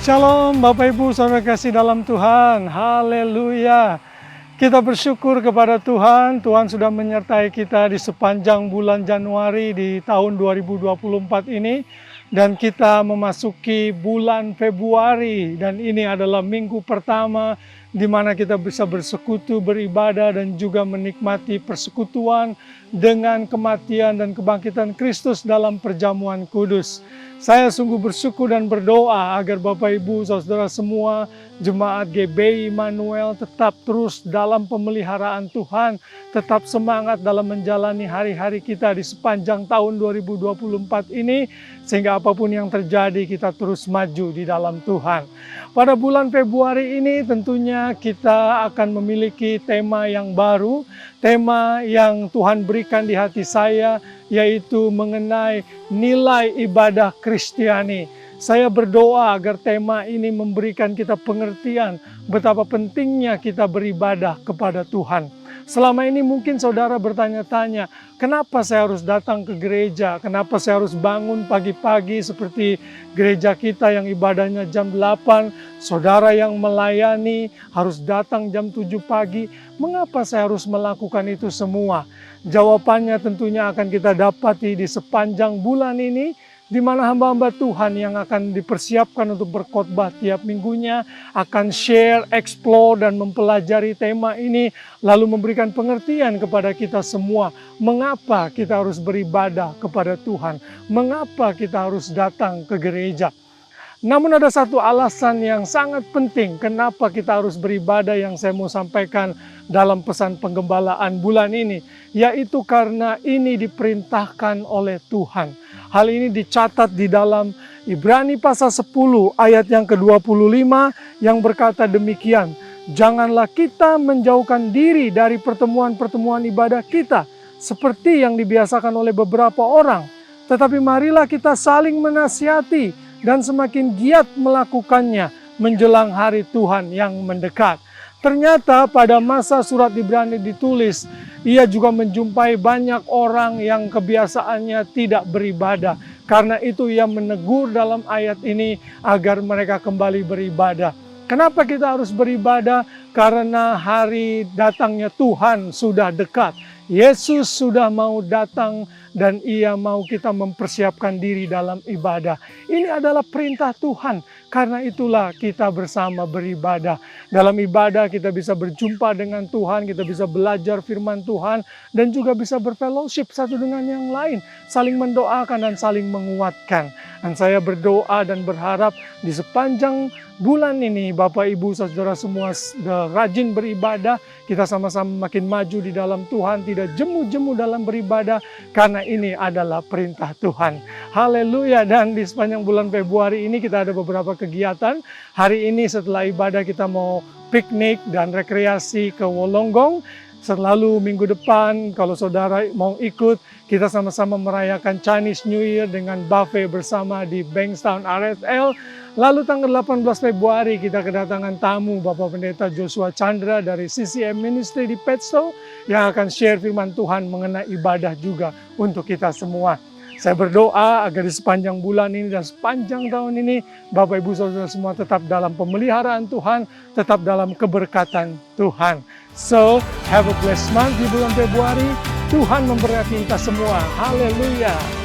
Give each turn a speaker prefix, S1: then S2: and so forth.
S1: Shalom Bapak Ibu Saudara kasih dalam Tuhan, haleluya. Kita bersyukur kepada Tuhan, Tuhan sudah menyertai kita di sepanjang bulan Januari di tahun 2024 ini. Dan kita memasuki bulan Februari dan ini adalah minggu pertama di mana kita bisa bersekutu, beribadah dan juga menikmati persekutuan dengan kematian dan kebangkitan Kristus dalam perjamuan kudus. Saya sungguh bersyukur dan berdoa agar Bapak Ibu Saudara semua Jemaat GBI Immanuel tetap terus dalam pemeliharaan Tuhan, tetap semangat dalam menjalani hari-hari kita di sepanjang tahun 2024 ini, sehingga apapun yang terjadi kita terus maju di dalam Tuhan. Pada bulan Februari ini tentunya kita akan memiliki tema yang baru, tema yang Tuhan berikan di hati saya, yaitu mengenai nilai ibadah Kristiani. Saya berdoa agar tema ini memberikan kita pengertian betapa pentingnya kita beribadah kepada Tuhan. Selama ini mungkin saudara bertanya-tanya, kenapa saya harus datang ke gereja? Kenapa saya harus bangun pagi-pagi seperti gereja kita yang ibadahnya jam 8, saudara yang melayani harus datang jam 7 pagi. Mengapa saya harus melakukan itu semua? Jawabannya tentunya akan kita dapati di sepanjang bulan ini, di mana hamba-hamba Tuhan yang akan dipersiapkan untuk berkhotbah tiap minggunya akan share, explore, dan mempelajari tema ini, lalu memberikan pengertian kepada kita semua mengapa kita harus beribadah kepada Tuhan, mengapa kita harus datang ke gereja. Namun ada satu alasan yang sangat penting kenapa kita harus beribadah yang saya mau sampaikan dalam pesan penggembalaan bulan ini, yaitu karena ini diperintahkan oleh Tuhan. Hal ini dicatat di dalam Ibrani pasal 10 ayat yang ke-25 yang berkata demikian, "Janganlah kita menjauhkan diri dari pertemuan-pertemuan ibadah kita seperti yang dibiasakan oleh beberapa orang, tetapi marilah kita saling menasihati dan semakin giat melakukannya menjelang hari Tuhan yang mendekat." Ternyata pada masa surat Ibrani ditulis, ia juga menjumpai banyak orang yang kebiasaannya tidak beribadah. Karena itu ia menegur dalam ayat ini agar mereka kembali beribadah. Kenapa kita harus beribadah? Karena hari datangnya Tuhan sudah dekat. Yesus sudah mau datang dan ia mau kita mempersiapkan diri dalam ibadah. Ini adalah perintah Tuhan. Karena itulah kita bersama beribadah. Dalam ibadah kita bisa berjumpa dengan Tuhan, kita bisa belajar firman Tuhan, dan juga bisa berfellowship satu dengan yang lain. Saling mendoakan dan saling menguatkan. Dan saya berdoa dan berharap di sepanjang bulan ini Bapak Ibu Saudara semua rajin beribadah, kita sama-sama makin maju di dalam Tuhan, tidak jemu-jemu dalam beribadah, karena ini adalah perintah Tuhan. Haleluya. Dan di sepanjang bulan Februari ini kita ada beberapa kegiatan. Hari ini setelah ibadah kita mau piknik dan rekreasi ke Wollongong. Selalu minggu depan kalau saudara mau ikut, kita sama-sama merayakan Chinese New Year dengan buffet bersama di Bankstown RSL. Lalu tanggal 18 Februari kita kedatangan tamu Bapak Pendeta Joshua Chandra dari CCM Ministry di Petso yang akan share firman Tuhan mengenai ibadah juga untuk kita semua. Saya berdoa agar di sepanjang bulan ini dan sepanjang tahun ini Bapak Ibu Saudara semua tetap dalam pemeliharaan Tuhan, tetap dalam keberkatan Tuhan. So, have a blessed month di bulan Februari. Tuhan memberkati kita semua. Haleluya.